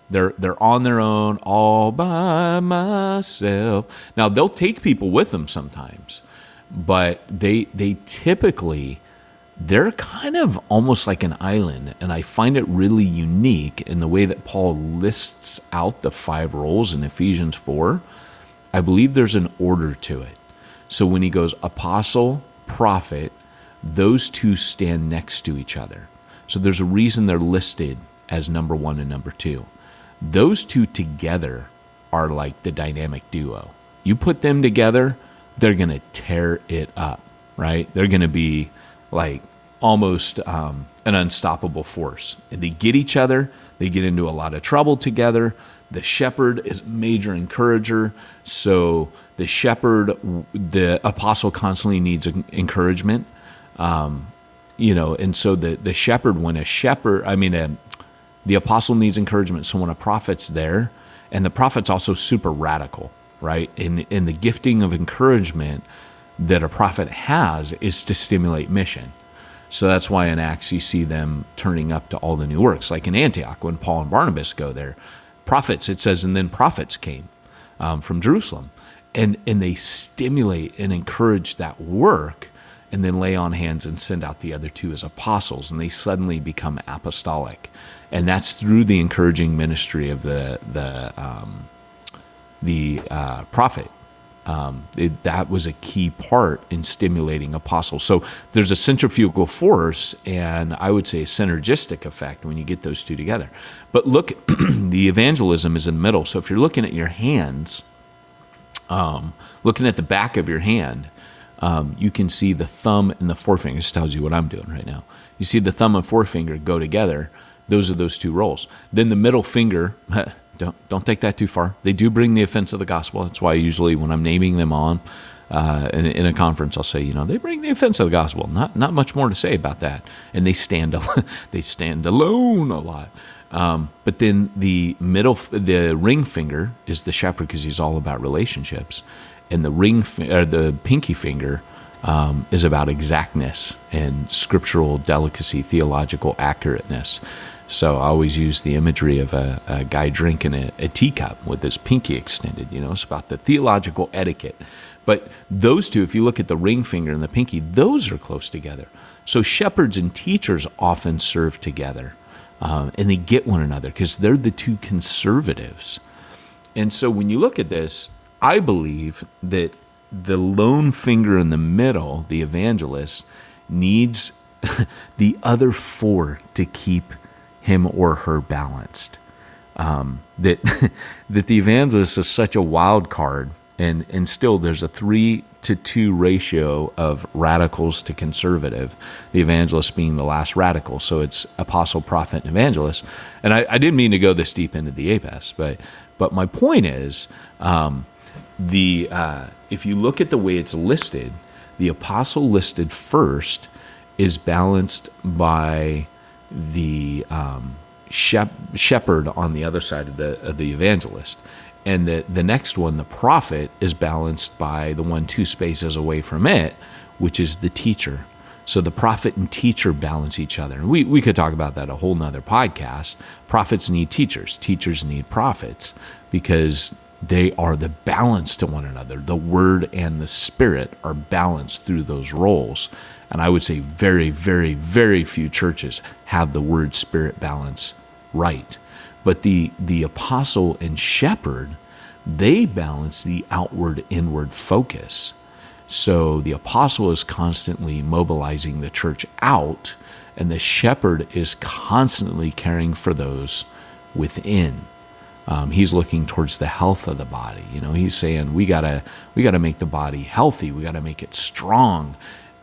They're on their own, all by myself. Now, they'll take people with them sometimes, but they typically, they're kind of almost like an island, and I find it really unique in the way that Paul lists out the 5 roles in Ephesians 4. I believe there's an order to it. So when he goes apostle, prophet, those two stand next to each other. So there's a reason they're listed as number 1 and number 2. Those two together are like the dynamic duo. You put them together, they're going to tear it up, right? They're going to be like almost an unstoppable force. And they get each other. They get into a lot of trouble together. The shepherd is a major encourager. So the shepherd, the apostle constantly needs encouragement. And so the shepherd, the apostle needs encouragement. So when a prophet's there, and the prophet's also super radical, right? And the gifting of encouragement that a prophet has is to stimulate mission. So that's why in Acts you see them turning up to all the new works. Like in Antioch, when Paul and Barnabas go there, prophets, it says, and then prophets came from Jerusalem. And they stimulate and encourage that work, and then lay on hands and send out the other 2 as apostles, and they suddenly become apostolic. And that's through the encouraging ministry of the prophet. That was a key part in stimulating apostles. So there's a centrifugal force, and I would say a synergistic effect when you get those two together. But look, the evangelism is in the middle. So if you're looking at your hands, looking at the back of your hand, you can see the thumb and the forefinger. This tells you what I'm doing right now. You see the thumb and forefinger go together. Those are those 2 roles. Then the middle finger, don't take that too far. They do bring the offense of the gospel. That's why usually when I'm naming them on in a conference, I'll say, they bring the offense of the gospel. Not much more to say about that. And they stand alone a lot. But then the ring finger is the shepherd, because he's all about relationships, and the pinky finger is about exactness and scriptural delicacy, theological accurateness. So I always use the imagery of a guy drinking a teacup with his pinky extended. It's about the theological etiquette. But those two, if you look at the ring finger and the pinky, those are close together. So shepherds and teachers often serve together, and they get one another because they're the 2 conservatives. And so when you look at this, I believe that the lone finger in the middle, the evangelist, needs the other 4 to keep him or her balanced. That the evangelist is such a wild card, and still there's a 3-to-2 ratio of radicals to conservative, the evangelist being the last radical. So it's apostle, prophet, and evangelist. And I didn't mean to go this deep into the APES, but my point is, if you look at the way it's listed, the apostle listed first is balanced by the shepherd on the other side of the evangelist, and the next one, the prophet, is balanced by the one 2 spaces away from it, which is the teacher. So the prophet and teacher balance each other. And we could talk about that a whole nother podcast. Prophets need teachers. Teachers need prophets, because they are the balance to one another. The word and the spirit are balanced through those roles. And I would say very, very, very few churches have the word-spirit balance right. But the apostle and shepherd, they balance the outward-inward focus. So the apostle is constantly mobilizing the church out, and the shepherd is constantly caring for those within. He's looking towards the health of the body. He's saying we gotta make the body healthy. We gotta make it strong.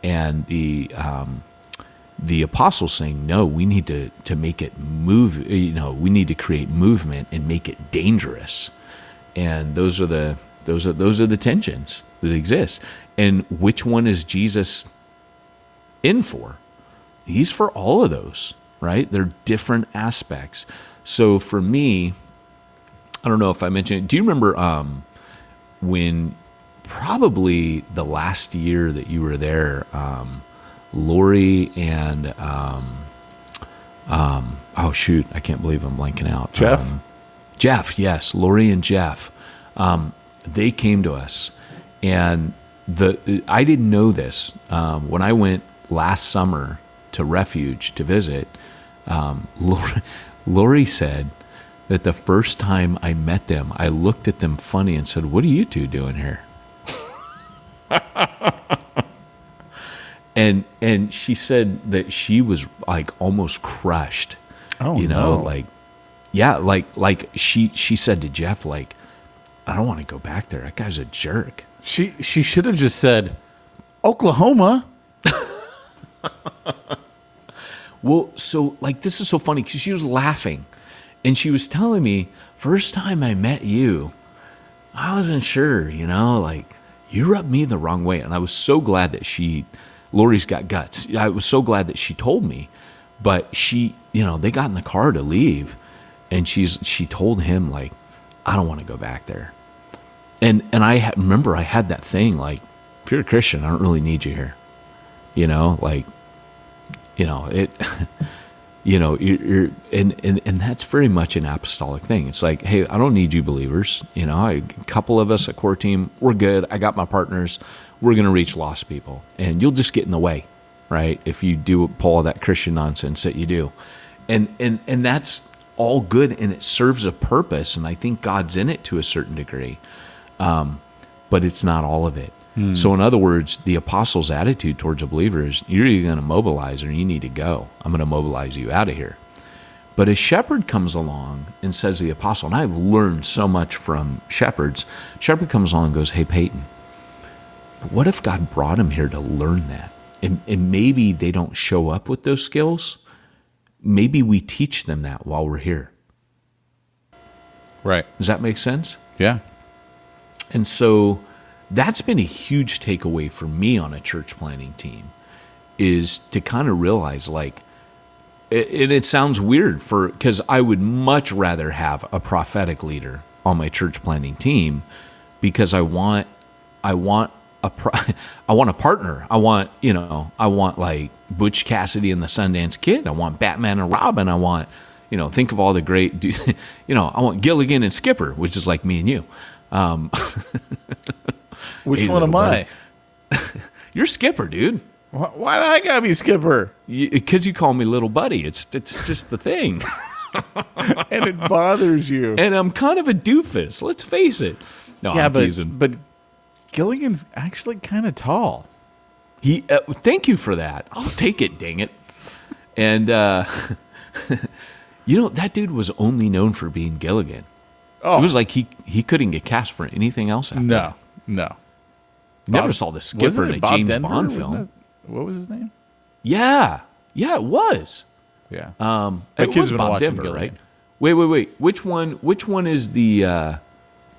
And the apostle's saying, no, we need to make it move. We need to create movement and make it dangerous. And those are the tensions that exist. And which one is Jesus in for? He's for all of those, right? They're different aspects. So for me, I don't know if I mentioned it. Do you remember when probably the last year that you were there, Lori and oh shoot, I can't believe I'm blanking out. Jeff, yes, Lori and Jeff. They came to us, and I didn't know this when I went last summer to Refuge to visit. Lori said that the first time I met them, I looked at them funny and said, "What are you two doing here?" And she said that she was like almost crushed. Oh, no. Like, yeah, like she said to Jeff, like, I don't want to go back there. That guy's a jerk. She should have just said, Oklahoma. Well, so like this is so funny because she was laughing, and she was telling me, first time I met you, I wasn't sure, like you rubbed me the wrong way, and I was so glad that Lori's got guts. I was so glad that she told me, but they got in the car to leave, and she told him like, I don't want to go back there, and I remember I had that thing like, if you're a Christian, I don't really need you here, it. You're and that's very much an apostolic thing. It's like, hey, I don't need you believers. A couple of us at core team, we're good. I got my partners. We're going to reach lost people, and you'll just get in the way, right? If you do pull all that Christian nonsense that you do, and that's all good, and it serves a purpose, and I think God's in it to a certain degree, but it's not all of it. So in other words, the apostle's attitude towards a believer is, you're either going to mobilize or you need to go. I'm going to mobilize you out of here. But as Shepard comes along and says to the apostle, and I've learned so much from Shepard comes along and goes, hey, Peyton, what if God brought him here to learn that? And maybe they don't show up with those skills. Maybe we teach them that while we're here. Right. Does that make sense? Yeah. And so that's been a huge takeaway for me on a church planning team, is to kind of realize, like, and it sounds weird because I would much rather have a prophetic leader on my church planning team, because I want a partner. I want like Butch Cassidy and the Sundance Kid. I want Batman and Robin. I want, think of all the great, I want Gilligan and Skipper, which is like me and you. Which one am I? You're Skipper, dude. Why do I gotta be Skipper? Because you call me little buddy. It's just the thing. And it bothers you. And I'm kind of a doofus. Let's face it. No, yeah, I'm teasing. But Gilligan's actually kind of tall. Thank you for that. I'll take it, dang it. And, that dude was only known for being Gilligan. Oh. It was like he couldn't get cast for anything else after that. No. Never saw the Skipper in a Bob James Denver? Bond film. What was his name? Yeah, it was. Yeah. It was Bob Denver, Gilligan. right? Wait. Which one is the?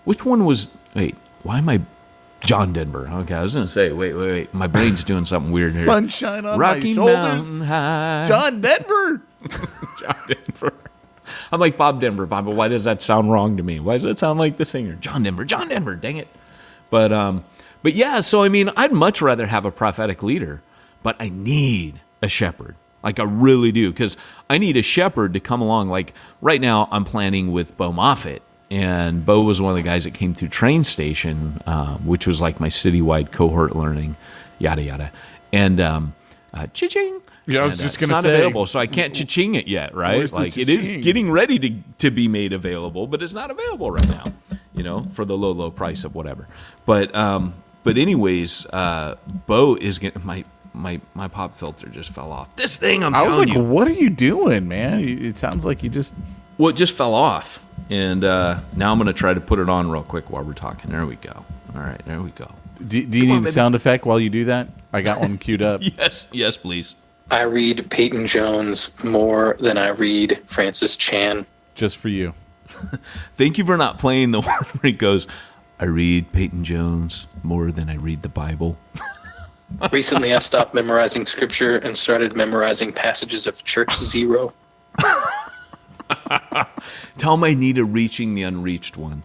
Which one was? Wait, why am I? John Denver. Okay, I was gonna say. Wait. My brain's doing something weird here. Sunshine on Rocky my shoulders. Mountain High. John Denver. John Denver. I'm like Bob Denver. Bob, why does that sound wrong to me? Why does that sound like the singer? John Denver. Dang it. But yeah, so I mean, I'd much rather have a prophetic leader, but I need a shepherd. Like I really do, because I need a shepherd to come along. Like right now, I'm planning with Bo Moffitt, and Bo was one of the guys that came through Train Station, which was like my citywide cohort learning, yada yada, and cha-ching. Yeah, I was just going to say. It's not available, so I can't cha-ching it yet, right? Like it is getting ready to be made available, but it's not available right now, for the low price of whatever. But anyways, Bo is getting my pop filter just fell off. This thing, I was like, what are you doing, man? It sounds like you just. Well, it just fell off. And now I'm going to try to put it on real quick while we're talking. There we go. All right, there we go. Do you need a sound effect while you do that? I got one queued up. Yes, please. I read Peyton Jones more than I read Francis Chan. Just for you. Thank you for not playing the one where he goes, I read Peyton Jones more than I read the Bible. Recently, I stopped memorizing scripture and started memorizing passages of Church Zero. Tell him I need a reaching the unreached one.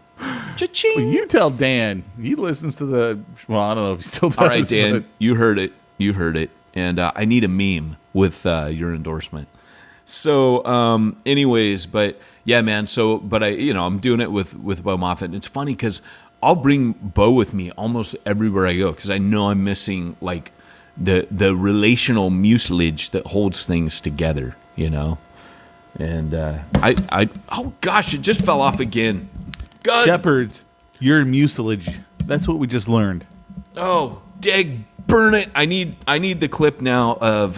Cha-ching. Well, you tell Dan. He listens to the. Well, I don't know if he still does. All right, Dan, but you heard it. You heard it. And I need a meme with your endorsement. So, anyways, but yeah, man. So, but I'm doing it with Bo Moffat. And it's funny because I'll bring Bo with me almost everywhere I go because I know I'm missing like the relational mucilage that holds things together, And oh gosh, it just fell off again. God. Shepard's, your mucilage. That's what we just learned. Oh, dag burn it! I need the clip now of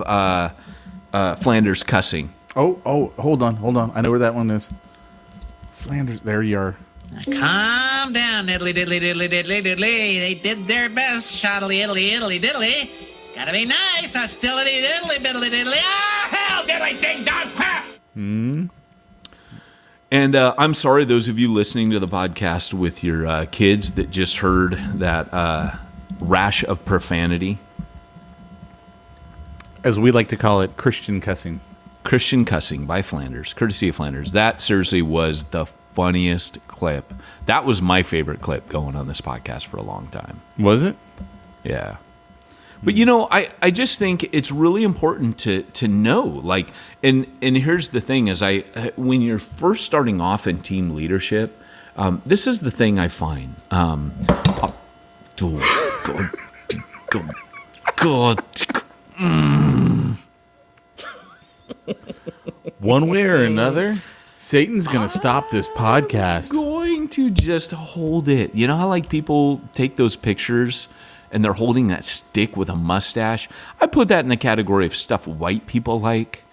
Flanders cussing. Oh, hold on. I know where that one is. Flanders, there you are. Calm down, diddly diddly diddly diddly diddly. They did their best, shoddily iddly iddly diddly. Gotta be nice, hostility diddly biddly diddly. Ah, hell, diddly ding dong crap! And I'm sorry, those of you listening to the podcast with your kids that just heard that rash of profanity. As we like to call it, Christian cussing. Christian cussing by Flanders, courtesy of Flanders. That seriously was the funniest clip. That was my favorite clip going on this podcast for a long time. Was it? Yeah. But I just think it's really important to know, like, and here's the thing: is when you're first starting off in team leadership, this is the thing I find. God. One way or another, Satan's gonna stop this podcast. Going to just hold it. You know how like people take those pictures and they're holding that stick with a mustache? I put that in the category of stuff white people like,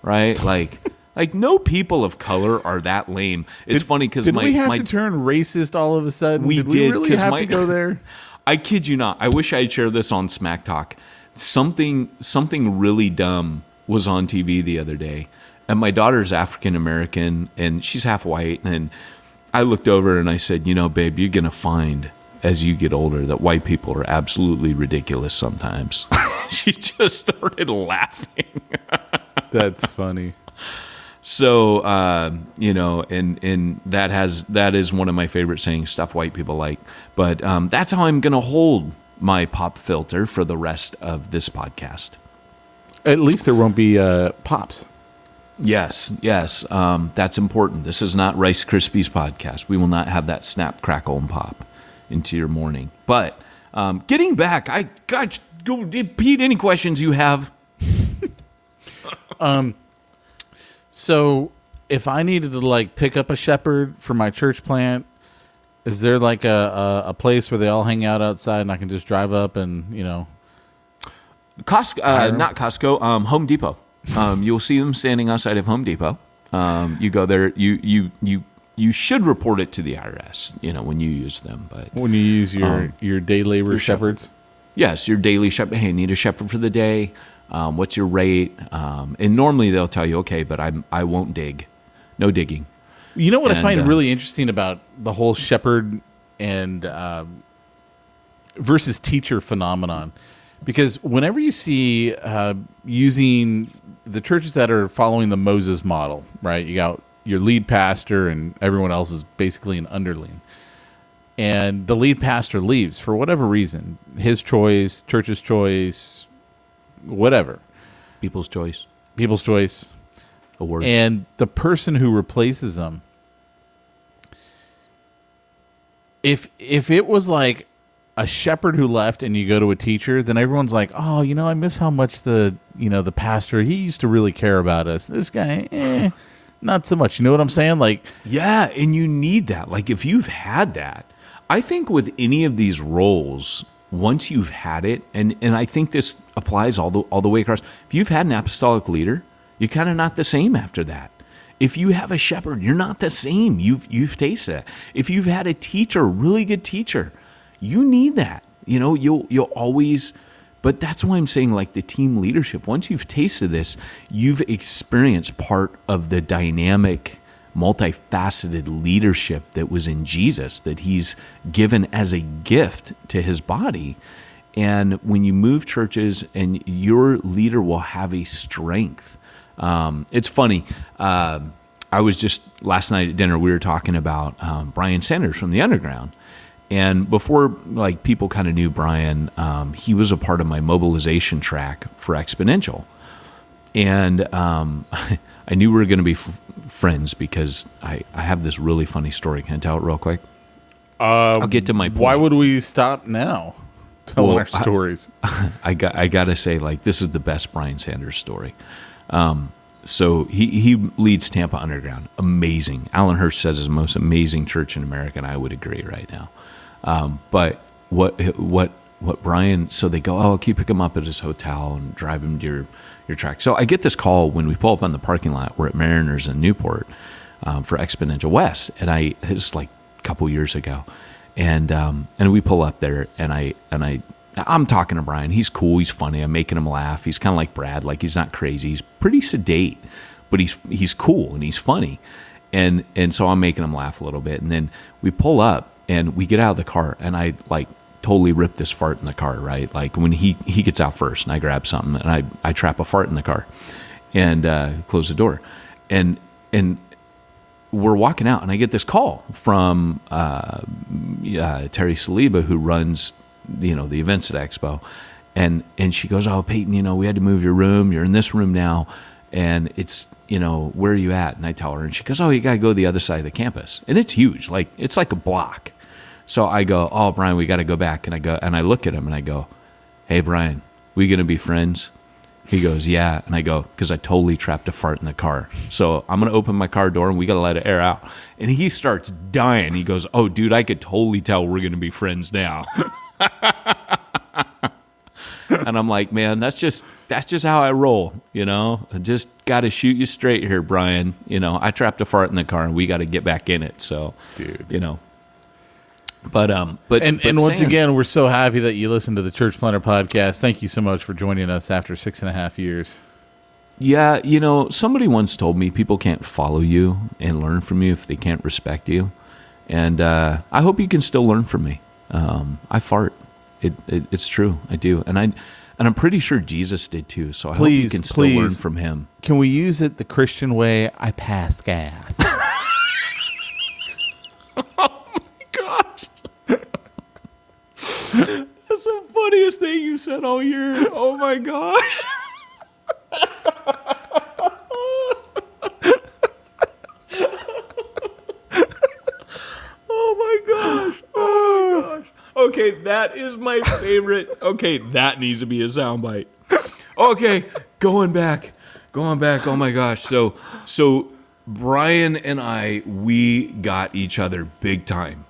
right? Like no people of color are that lame. It's funny because did we have to turn racist all of a sudden? We did. We really have to go there? I kid you not. I wish I had shared this on Smack Talk. Something really dumb was on TV the other day. And my daughter's African American and she's half white. And I looked over and I said, babe, you're going to find as you get older that white people are absolutely ridiculous sometimes. She just started laughing. That's funny. So, and that is one of my favorite sayings, stuff white people like. But that's how I'm going to hold my pop filter for the rest of this podcast. At least there won't be pops. Yes. That's important. This is not Rice Krispies podcast. We will not have that snap, crackle, and pop into your morning. But getting back, go, Pete, any questions you have? So if I needed to like pick up a shepherd for my church plant, is there like a place where they all hang out outside and I can just drive up and, Costco, not Costco, Home Depot. You'll see them standing outside of Home Depot. You go there, you should report it to the IRS, when you use them. But when you use your day labor shepherds? Yes, your daily shepherd. Hey, need a shepherd for the day. What's your rate? And normally they'll tell you, okay, but I won't dig. No digging. You know what I find really interesting about the whole shepherd and versus teacher phenomenon? Because whenever you see using the churches that are following the Moses model, right? You got your lead pastor and everyone else is basically an underling. And the lead pastor leaves for whatever reason. His choice, church's choice, whatever. People's choice. A word. And the person who replaces them, if it was like a shepherd who left and you go to a teacher, then everyone's like, oh, I miss how much the pastor, he used to really care about us. This guy, not so much. You know what I'm saying? Like, yeah, and you need that. Like, if you've had that, I think with any of these roles, once you've had it, and I think this applies all the way across. If you've had an apostolic leader, you're kind of not the same after that. If you have a shepherd, you're not the same. You've tasted it. If you've had a teacher, a really good teacher, you need that. You'll always. But that's why I'm saying, like, the team leadership. Once you've tasted this, you've experienced part of the dynamic, multifaceted leadership that was in Jesus, that he's given as a gift to his body. And when you move churches, and your leader will have a strength. It's funny. I was just last night at dinner, we were talking about Brian Sanders from the Underground. And before, like, people kind of knew Brian, he was a part of my mobilization track for Exponential. And I knew we were going to be friends because I have this really funny story. Can I tell it real quick? I'll get to my point. Why would we stop now telling our stories? I got to say, like, this is the best Brian Sanders story. So he leads Tampa Underground. Amazing. Alan Hirsch says it's the most amazing church in America, and I would agree right now. But what Brian, so they go, I'll keep him up at his hotel and drive him to your track. So I get this call when we pull up on the parking lot. We're at Mariners in Newport for Exponential West, and it was like a couple years ago, and we pull up there, and I'm talking to Brian. He's cool. He's funny. I'm making him laugh. He's kind of like Brad. Like, he's not crazy. He's pretty sedate, but he's cool and he's funny, and so I'm making him laugh a little bit, and then we pull up. And we get out of the car, and I, like, totally rip this fart in the car, right? Like, when he gets out first, and I grab something, and I trap a fart in the car, and close the door, and we're walking out, and I get this call from Terry Saliba, who runs the events at Expo, and she goes, "Oh, Peyton, we had to move your room. You're in this room now, and it's where are you at?" And I tell her, and she goes, "Oh, you got to go to the other side of the campus," and it's huge, like it's like a block. So I go, "Oh, Brian, we got to go back." And I look at him and I go, "Hey, Brian, we gonna be friends?" He goes, "Yeah." And I go, "Because I totally trapped a fart in the car. So I'm gonna open my car door and we gotta let it air out." And he starts dying. He goes, "Oh, dude, I could totally tell we're gonna be friends now." And I'm like, "Man, that's just how I roll, I just got to shoot you straight here, Brian. I trapped a fart in the car and we got to get back in it." So, dude, But once again, we're so happy that you listen to the Church Planter Podcast. Thank you so much for joining us after 6.5 years. Yeah, somebody once told me people can't follow you and learn from you if they can't respect you, and I hope you can still learn from me. I fart. It's true. I do, and I'm pretty sure Jesus did too. So I hope you can still learn from him. Can we use it the Christian way? I pass gas. That's the funniest thing you've said all year. Oh my gosh. Oh my gosh. Oh my gosh. Okay, that is my favorite. Okay, that needs to be a soundbite. Okay, going back. Oh my gosh. So Brian and we got each other big time.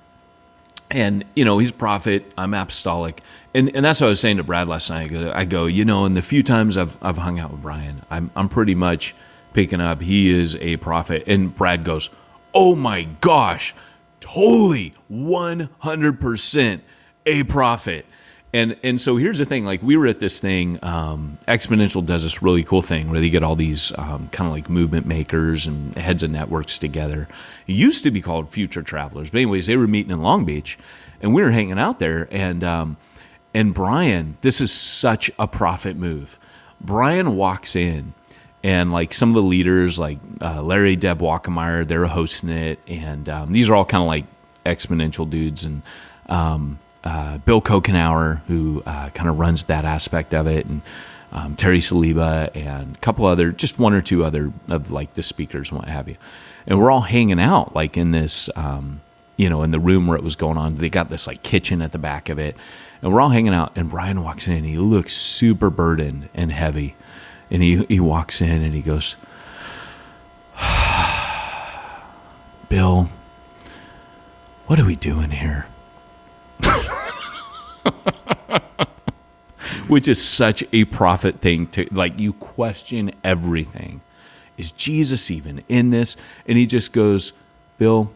And, he's a prophet, I'm apostolic. And that's what I was saying to Brad last night. I go, in the few times I've hung out with Brian, I'm pretty much picking up, he is a prophet. And Brad goes, "Oh my gosh, totally 100% a prophet." And so here's the thing, like we were at this thing, Exponential does this really cool thing where they get all these kind of like movement makers and heads of networks together. It used to be called Future Travelers, but anyways, they were meeting in Long Beach and we were hanging out there, and Brian, this is such a prophet move. Brian walks in and like some of the leaders like Larry, Deb Wackemeyer, they're hosting it, and these are all kind of like Exponential dudes, and Bill Kokenauer, who kind of runs that aspect of it, and Terry Saliba, and a couple other, just one or two other of like the speakers and what have you. And we're all hanging out like in this, in the room where it was going on. They got this like kitchen at the back of it, and we're all hanging out. And Brian walks in and he looks super burdened and heavy, and he walks in and he goes, "Bill, what are we doing here?" Which is such a prophet thing to, like, you question everything. Is Jesus even in this? And he just goes, Bill,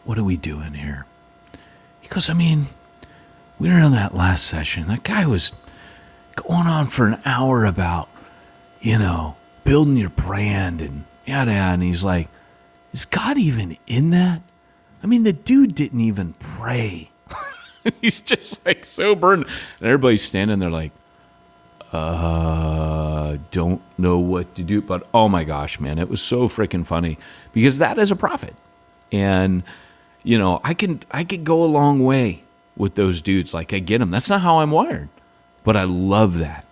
what are we doing here? He goes, I mean, we were in that last session. That guy was going on for an hour about, building your brand and yada yada. And he's like, is God even in that? I mean, the dude didn't even pray. He's just like so burned. And everybody's standing there like, don't know what to do. But oh my gosh, man, it was so freaking funny because that is a prophet. And, I could go a long way with those dudes. Like I get them. That's not how I'm wired. But I love that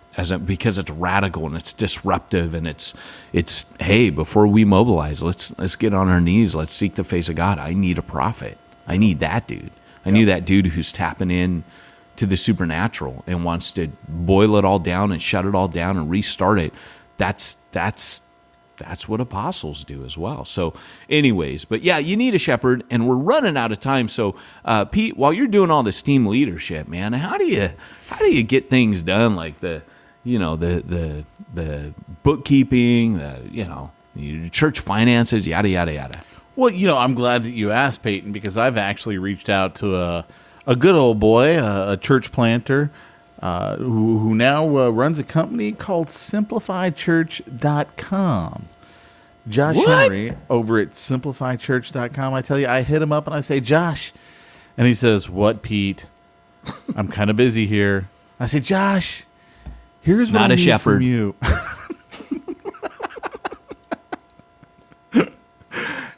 because it's radical and it's disruptive and it's hey, before we mobilize, let's get on our knees. Let's seek the face of God. I need a prophet. I need that dude. I need that dude who's tapping in to the supernatural and wants to boil it all down and shut it all down and restart it. That's what apostles do as well. So anyways, but yeah, you need a shepherd, and we're running out of time. So Pete, while you're doing all this team leadership, man, how do you get things done like the bookkeeping, the church finances, yada yada yada? Well, I'm glad that you asked, Peyton, because I've actually reached out to a good old boy, a church planter, who now runs a company called SimplifyChurch.com. Josh Henry over at SimplifyChurch.com. I tell you, I hit him up and I say, Josh. And he says, what, Pete? I'm kind of busy here. I say, Josh, here's what I need from you.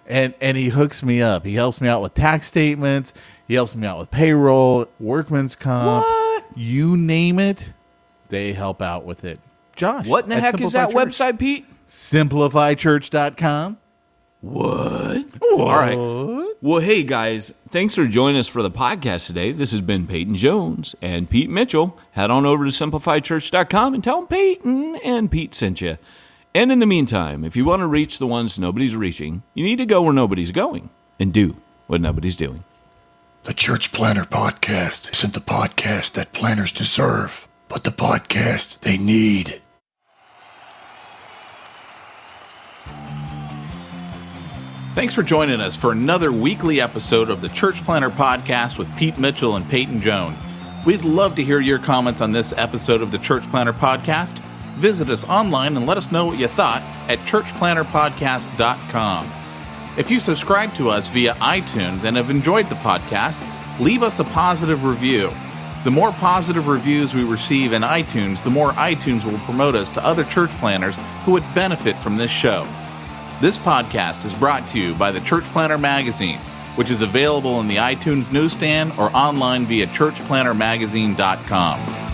And he hooks me up. He helps me out with tax statements. He helps me out with payroll, workman's comp. What? You name it, they help out with it. Josh. What in the heck is that website, Pete? SimplifyChurch.com. What? All right. Well, hey, guys, thanks for joining us for the podcast today. This has been Peyton Jones and Pete Mitchell. Head on over to SimplifyChurch.com and tell them Peyton and Pete sent you. And in the meantime, if you want to reach the ones nobody's reaching, you need to go where nobody's going and do what nobody's doing. The Church Planner Podcast isn't the podcast that planners deserve, but the podcast they need. Thanks for joining us for another weekly episode of the Church Planner Podcast with Pete Mitchell and Peyton Jones. We'd love to hear your comments on this episode of the Church Planner Podcast. Visit us online and let us know what you thought at churchplannerpodcast.com. If you subscribe to us via iTunes and have enjoyed the podcast, leave us a positive review. The more positive reviews we receive in iTunes, the more iTunes will promote us to other church planners who would benefit from this show. This podcast is brought to you by the Church Planner Magazine, which is available in the iTunes newsstand or online via churchplannermagazine.com.